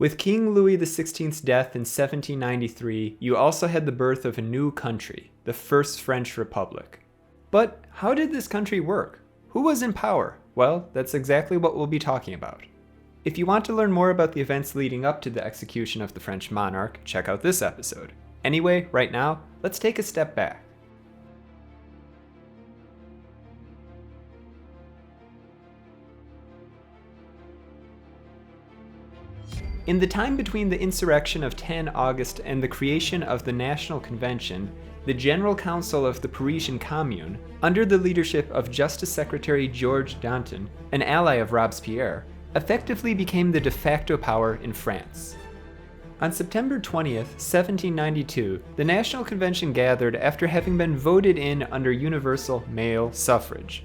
With King Louis XVI's death in 1793, you also had the birth of a new country, the First French Republic. But how did this country work? Who was in power? Well, that's exactly what we'll be talking about. If you want to learn more about the events leading up to the execution of the French monarch, check out this episode. Anyway, right now, let's take a step back. In the time between the insurrection of 10 August and the creation of the National Convention, the General Council of the Parisian Commune, under the leadership of Justice Secretary Georges Danton, an ally of Robespierre, effectively became the de facto power in France. On September 20th, 1792, the National Convention gathered after having been voted in under universal male suffrage.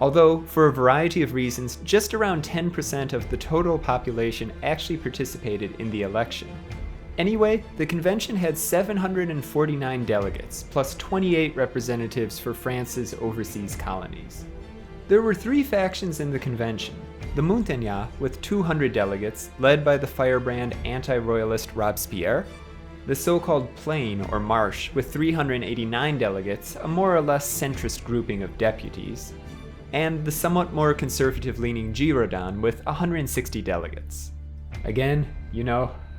Although, for a variety of reasons, just around 10% of the total population actually participated in the election. Anyway, the convention had 749 delegates, plus 28 representatives for France's overseas colonies. There were three factions in the convention: the Montagnards with 200 delegates, led by the firebrand anti-royalist Robespierre; the so-called Plain or Marche with 389 delegates, a more or less centrist grouping of deputies; and the somewhat more conservative-leaning Girondin with 160 delegates. Again,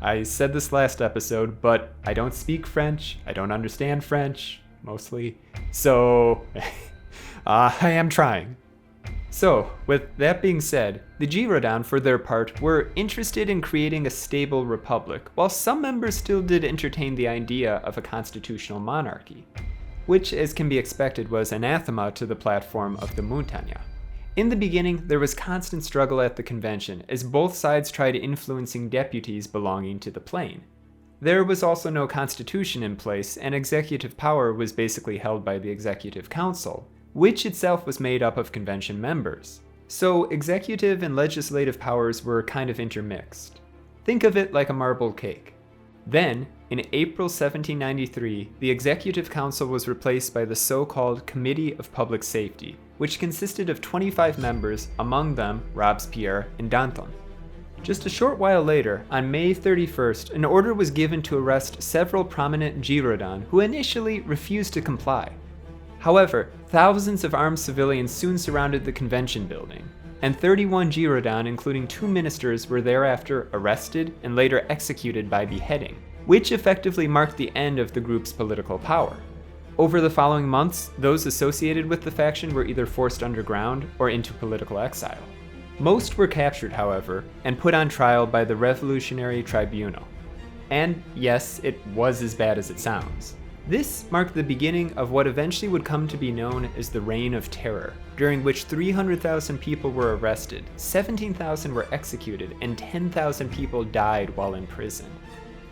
I said this last episode, but I don't speak French, I don't understand French, mostly, so I am trying. So, with that being said, the Girondins, for their part, were interested in creating a stable republic, while some members still did entertain the idea of a constitutional monarchy, which, as can be expected, was anathema to the platform of the Montagnards. In the beginning, there was constant struggle at the convention, as both sides tried influencing deputies belonging to the Plain. There was also no constitution in place, and executive power was basically held by the Executive Council, which itself was made up of convention members. So executive and legislative powers were kind of intermixed. Think of it like a marble cake. Then, in April 1793, the Executive Council was replaced by the so-called Committee of Public Safety, which consisted of 25 members, among them Robespierre and Danton. Just a short while later, on May 31st, an order was given to arrest several prominent Girondins who initially refused to comply. However, thousands of armed civilians soon surrounded the convention building, and 31 Girondins, including 2 ministers, were thereafter arrested and later executed by beheading, which effectively marked the end of the group's political power. Over the following months, those associated with the faction were either forced underground or into political exile. Most were captured, however, and put on trial by the Revolutionary Tribunal. And yes, it was as bad as it sounds. This marked the beginning of what eventually would come to be known as the Reign of Terror, during which 300,000 people were arrested, 17,000 were executed, and 10,000 people died while in prison.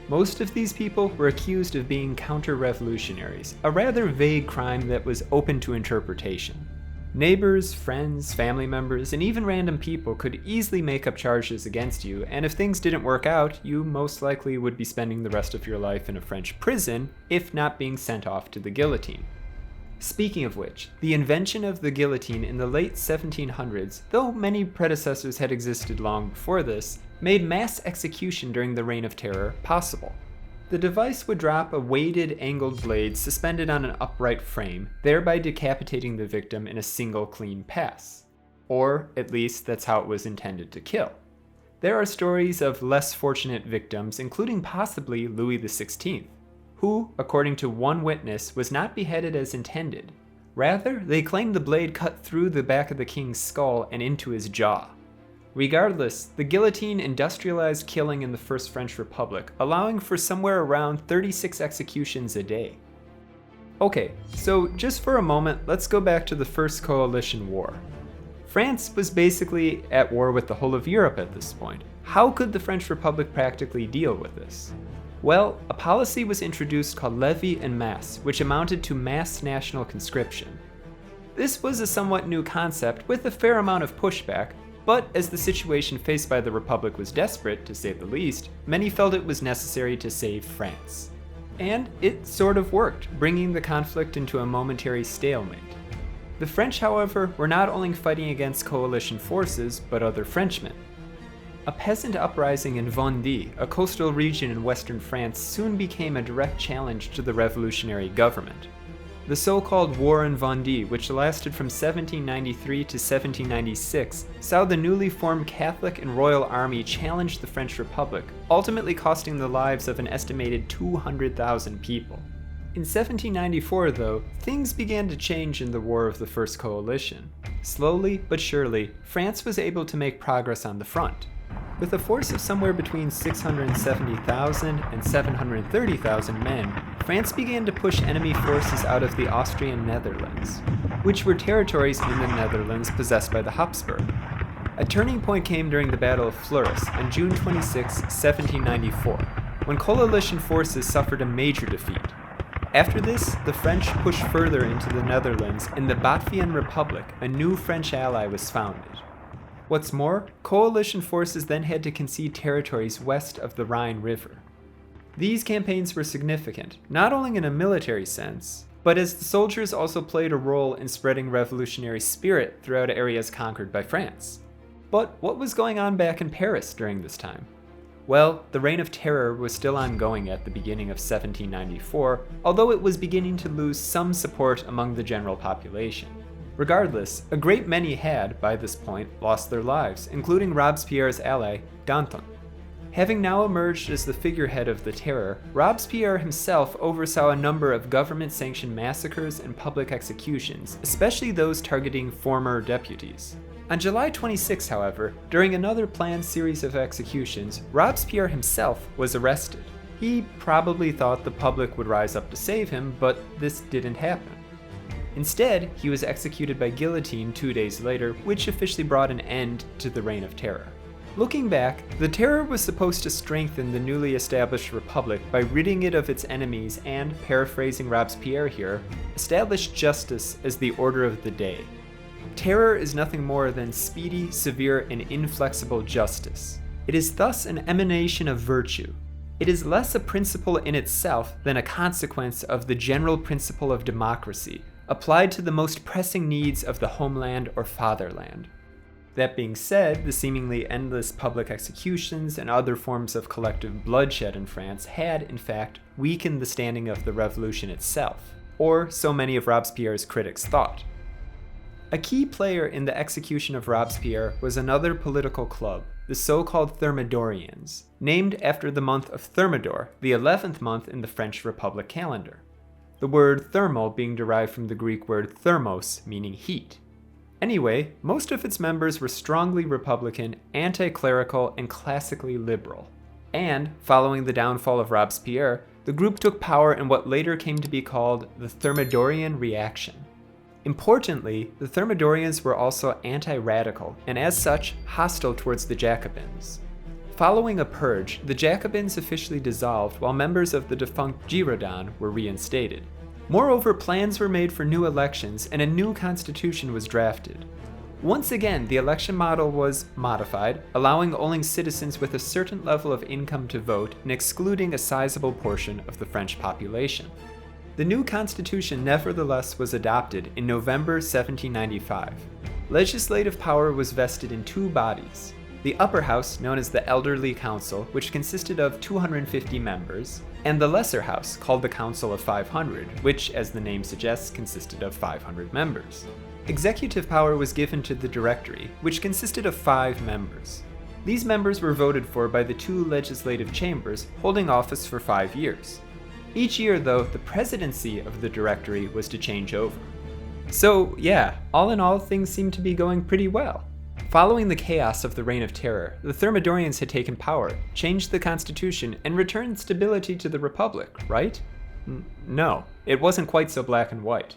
Most of these people were accused of being counter-revolutionaries, a rather vague crime that was open to interpretation. Neighbors, friends, family members, and even random people could easily make up charges against you, and if things didn't work out, you most likely would be spending the rest of your life in a French prison, if not being sent off to the guillotine. Speaking of which, the invention of the guillotine in the late 1700s, though many predecessors had existed long before this, made mass execution during the Reign of Terror possible. The device would drop a weighted, angled blade suspended on an upright frame, thereby decapitating the victim in a single clean pass. Or, at least, that's how it was intended to kill. There are stories of less fortunate victims, including possibly Louis XVI, who, according to one witness, was not beheaded as intended. Rather, they claimed the blade cut through the back of the king's skull and into his jaw. Regardless, the guillotine industrialized killing in the First French Republic, allowing for somewhere around 36 executions a day. Okay, so just for a moment, let's go back to the First Coalition War. France was basically at war with the whole of Europe at this point. How could the French Republic practically deal with this? Well, a policy was introduced called Levée and Masse, which amounted to mass national conscription. This was a somewhat new concept with a fair amount of pushback, but as the situation faced by the Republic was desperate, to say the least, many felt it was necessary to save France. And it sort of worked, bringing the conflict into a momentary stalemate. The French, however, were not only fighting against coalition forces, but other Frenchmen. A peasant uprising in Vendée, a coastal region in western France, soon became a direct challenge to the revolutionary government. The so-called War in Vendée, which lasted from 1793 to 1796, saw the newly formed Catholic and Royal Army challenge the French Republic, ultimately costing the lives of an estimated 200,000 people. In 1794, though, things began to change in the War of the First Coalition. Slowly but surely, France was able to make progress on the front. With a force of somewhere between 670,000 and 730,000 men, France began to push enemy forces out of the Austrian Netherlands, which were territories in the Netherlands possessed by the Habsburg. A turning point came during the Battle of Fleurus on June 26, 1794, when coalition forces suffered a major defeat. After this, the French pushed further into the Netherlands, and the Batvian Republic, a new French ally, was founded. What's more, coalition forces then had to concede territories west of the Rhine River. These campaigns were significant, not only in a military sense, but as the soldiers also played a role in spreading revolutionary spirit throughout areas conquered by France. But what was going on back in Paris during this time? Well, the Reign of Terror was still ongoing at the beginning of 1794, although it was beginning to lose some support among the general population. Regardless, a great many had, by this point, lost their lives, including Robespierre's ally, Danton. Having now emerged as the figurehead of the Terror, Robespierre himself oversaw a number of government-sanctioned massacres and public executions, especially those targeting former deputies. On July 26, however, during another planned series of executions, Robespierre himself was arrested. He probably thought the public would rise up to save him, but this didn't happen. Instead, he was executed by guillotine 2 days later, which officially brought an end to the Reign of Terror. Looking back, the Terror was supposed to strengthen the newly established republic by ridding it of its enemies and, paraphrasing Robespierre here, establish justice as the order of the day. Terror is nothing more than speedy, severe, and inflexible justice. It is thus an emanation of virtue. It is less a principle in itself than a consequence of the general principle of democracy, applied to the most pressing needs of the homeland or fatherland. That being said, the seemingly endless public executions and other forms of collective bloodshed in France had, in fact, weakened the standing of the revolution itself, or so many of Robespierre's critics thought. A key player in the execution of Robespierre was another political club, the so-called Thermidorians, named after the month of Thermidor, the 11th month in the French Republic calendar. The word thermal being derived from the Greek word thermos, meaning heat. Anyway, most of its members were strongly Republican, anti-clerical, and classically liberal. And, following the downfall of Robespierre, the group took power in what later came to be called the Thermidorian reaction. Importantly, the Thermidorians were also anti-radical, and as such, hostile towards the Jacobins. Following a purge, the Jacobins officially dissolved while members of the defunct Girondin were reinstated. Moreover, plans were made for new elections and a new constitution was drafted. Once again, the election model was modified, allowing only citizens with a certain level of income to vote and excluding a sizable portion of the French population. The new constitution nevertheless was adopted in November 1795. Legislative power was vested in two bodies. The upper house, known as the Elderly Council, which consisted of 250 members, and the lesser house, called the Council of 500, which, as the name suggests, consisted of 500 members. Executive power was given to the Directory, which consisted of 5 members. These members were voted for by the two legislative chambers, holding office for 5 years. Each year, though, the presidency of the Directory was to change over. So, yeah, all in all, things seem to be going pretty well. Following the chaos of the Reign of Terror, the Thermidorians had taken power, changed the constitution, and returned stability to the Republic, right? No, it wasn't quite so black and white.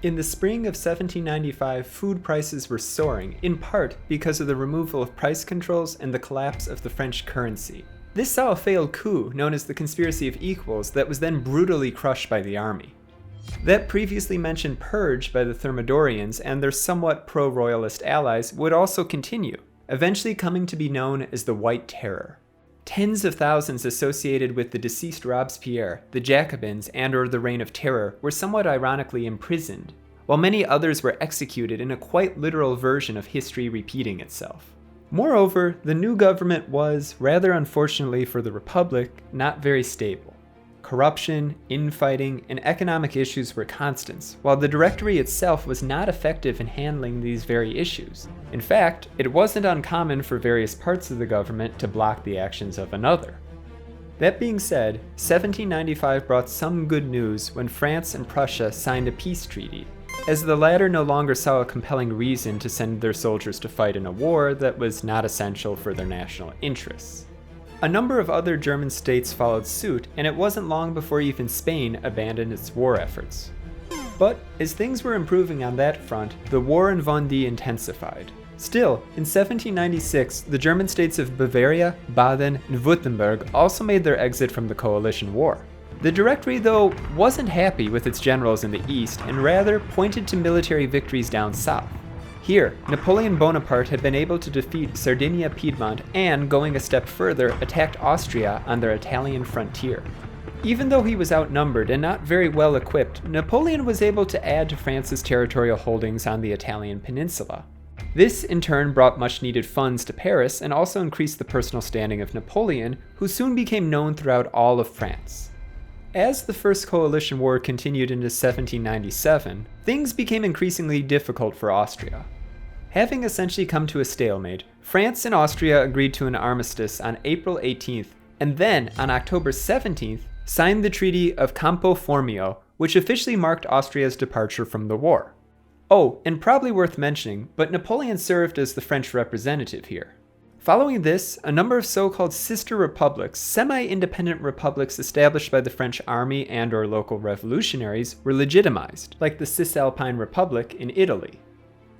In the spring of 1795, food prices were soaring, in part because of the removal of price controls and the collapse of the French currency. This saw a failed coup known as the Conspiracy of Equals that was then brutally crushed by the army. That previously mentioned purge by the Thermidorians and their somewhat pro-royalist allies would also continue, eventually coming to be known as the White Terror. Tens of thousands associated with the deceased Robespierre, the Jacobins, and/or the Reign of Terror were somewhat ironically imprisoned, while many others were executed in a quite literal version of history repeating itself. Moreover, the new government was, rather unfortunately for the Republic, not very stable. Corruption, infighting, and economic issues were constants, while the Directory itself was not effective in handling these very issues. In fact, it wasn't uncommon for various parts of the government to block the actions of another. That being said, 1795 brought some good news when France and Prussia signed a peace treaty, as the latter no longer saw a compelling reason to send their soldiers to fight in a war that was not essential for their national interests. A number of other German states followed suit, and it wasn't long before even Spain abandoned its war efforts. But as things were improving on that front, the war in Vendée intensified. Still, in 1796, the German states of Bavaria, Baden, and Württemberg also made their exit from the coalition war. The Directory, though, wasn't happy with its generals in the east and rather pointed to military victories down south. Here, Napoleon Bonaparte had been able to defeat Sardinia-Piedmont and, going a step further, attacked Austria on their Italian frontier. Even though he was outnumbered and not very well equipped, Napoleon was able to add to France's territorial holdings on the Italian peninsula. This, in turn, brought much-needed funds to Paris and also increased the personal standing of Napoleon, who soon became known throughout all of France. As the First Coalition War continued into 1797, things became increasingly difficult for Austria. Having essentially come to a stalemate, France and Austria agreed to an armistice on April 18th, and then, on October 17th, signed the Treaty of Campo Formio, which officially marked Austria's departure from the war. Oh, and probably worth mentioning, but Napoleon served as the French representative here. Following this, a number of so-called sister republics, semi-independent republics established by the French army and/or local revolutionaries, were legitimized, like the Cisalpine Republic in Italy.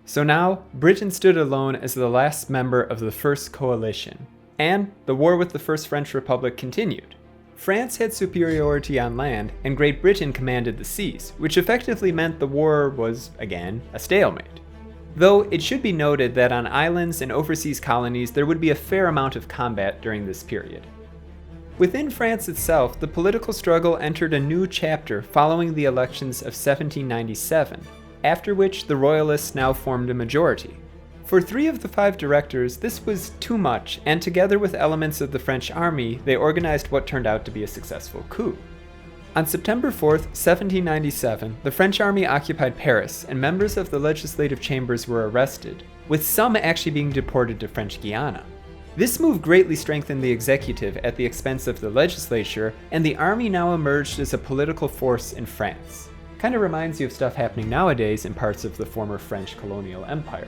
So now, Britain stood alone as the last member of the First Coalition, and the war with the First French Republic continued. France had superiority on land, and Great Britain commanded the seas, which effectively meant the war was, again, a stalemate. Though it should be noted that on islands and overseas colonies there would be a fair amount of combat during this period. Within France itself, the political struggle entered a new chapter following the elections of 1797, after which the Royalists now formed a majority. For 3 of the 5 directors, this was too much, and together with elements of the French army, they organized what turned out to be a successful coup. On September 4th, 1797, the French army occupied Paris, and members of the legislative chambers were arrested, with some actually being deported to French Guiana. This move greatly strengthened the executive at the expense of the legislature, and the army now emerged as a political force in France. Kind of reminds you of stuff happening nowadays in parts of the former French colonial empire.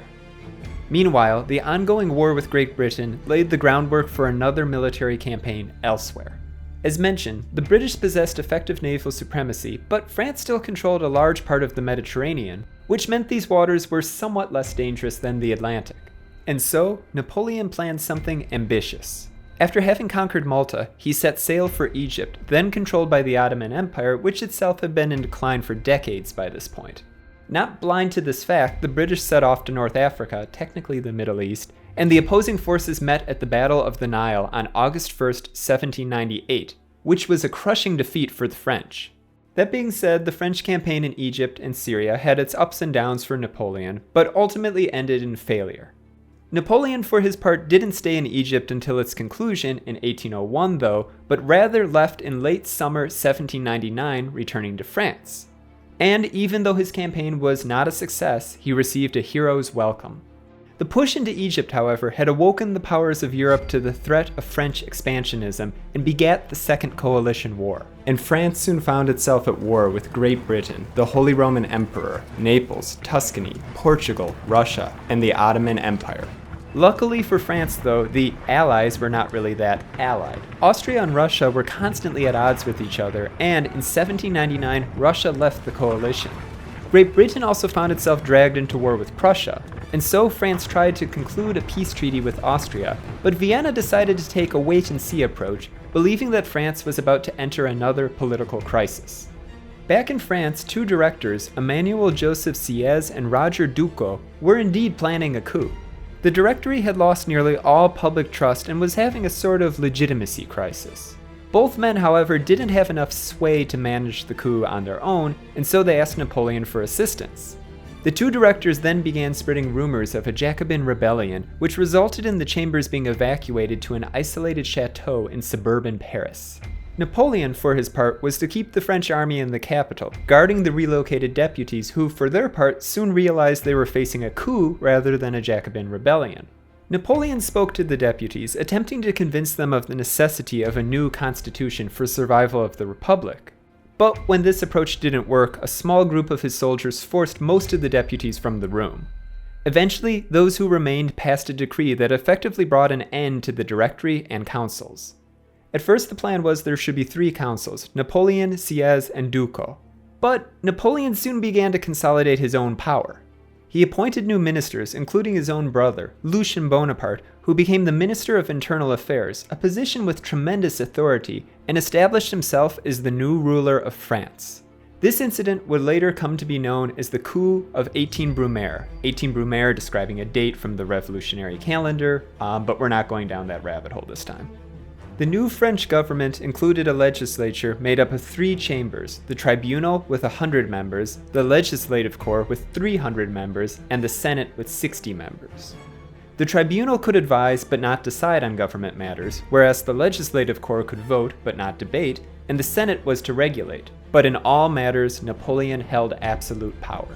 Meanwhile, the ongoing war with Great Britain laid the groundwork for another military campaign elsewhere. As mentioned, the British possessed effective naval supremacy, but France still controlled a large part of the Mediterranean, which meant these waters were somewhat less dangerous than the Atlantic. And so, Napoleon planned something ambitious. After having conquered Malta, he set sail for Egypt, then controlled by the Ottoman Empire, which itself had been in decline for decades by this point. Not blind to this fact, the British set off to North Africa, technically the Middle East, and the opposing forces met at the Battle of the Nile on August 1st, 1798, which was a crushing defeat for the French. That being said, the French campaign in Egypt and Syria had its ups and downs for Napoleon, but ultimately ended in failure. Napoleon, for his part, didn't stay in Egypt until its conclusion in 1801 though, but rather left in late summer 1799, returning to France. And even though his campaign was not a success, he received a hero's welcome. The push into Egypt, however, had awoken the powers of Europe to the threat of French expansionism and begat the Second Coalition War. And France soon found itself at war with Great Britain, the Holy Roman Emperor, Naples, Tuscany, Portugal, Russia, and the Ottoman Empire. Luckily for France, though, the Allies were not really that allied. Austria and Russia were constantly at odds with each other, and in 1799, Russia left the coalition. Great Britain also found itself dragged into war with Prussia, and so France tried to conclude a peace treaty with Austria, but Vienna decided to take a wait-and-see approach, believing that France was about to enter another political crisis. Back in France, 2 directors, Emmanuel Joseph Sieyès and Roger Ducos, were indeed planning a coup. The Directory had lost nearly all public trust and was having a sort of legitimacy crisis. Both men, however, didn't have enough sway to manage the coup on their own, and so they asked Napoleon for assistance. The two directors then began spreading rumors of a Jacobin rebellion, which resulted in the chambers being evacuated to an isolated chateau in suburban Paris. Napoleon, for his part, was to keep the French army in the capital, guarding the relocated deputies who, for their part, soon realized they were facing a coup rather than a Jacobin rebellion. Napoleon spoke to the deputies, attempting to convince them of the necessity of a new constitution for survival of the Republic. But when this approach didn't work, a small group of his soldiers forced most of the deputies from the room. Eventually, those who remained passed a decree that effectively brought an end to the Directory and councils. At first, the plan was there should be 3 councils, Napoleon, Sieyès, and Ducos. But Napoleon soon began to consolidate his own power. He appointed new ministers, including his own brother, Lucien Bonaparte, who became the Minister of Internal Affairs, a position with tremendous authority, and established himself as the new ruler of France. This incident would later come to be known as the Coup of 18 Brumaire. 18 Brumaire describing a date from the revolutionary calendar, but we're not going down that rabbit hole this time. The new French government included a legislature made up of 3 chambers, the tribunal with 100 members, the legislative corps with 300 members, and the Senate with 60 members. The tribunal could advise but not decide on government matters, whereas the legislative corps could vote but not debate, and the Senate was to regulate. But in all matters, Napoleon held absolute power.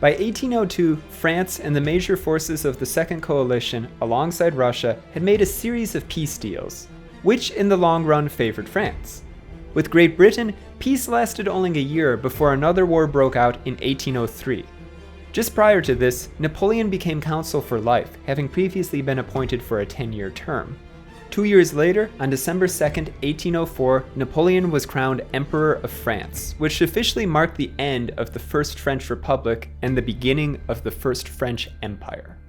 By 1802, France and the major forces of the Second Coalition, alongside Russia, had made a series of peace deals, which in the long run favored France. With Great Britain, peace lasted only a year before another war broke out in 1803. Just prior to this, Napoleon became consul for life, having previously been appointed for a 10-year term. 2 years later, on December 2, 1804, Napoleon was crowned Emperor of France, which officially marked the end of the First French Republic and the beginning of the First French Empire.